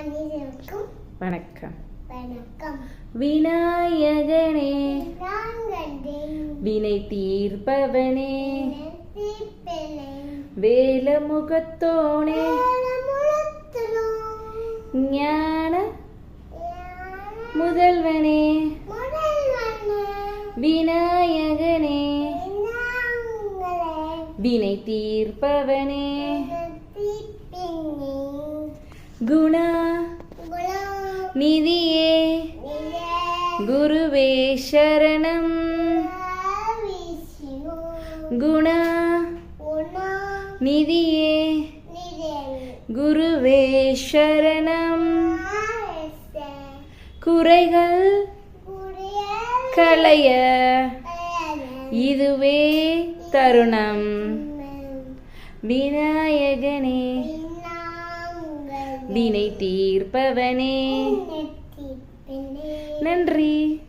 அனைவருக்கும் வணக்கம். வணக்கம். விநாயகனே வினை தீர்ப்பவனே வேலமுகத்தோனே ஞான முதல்வனே விநாயகனே வினை தீர்ப்பவனே குண நிதியே குருவே சரணம். குண நிதியே குருவே சரணம். குறைகள் களைய இதுவே தருணம். விநாயகனே வினை தீர்ப்பவனே. நன்றி.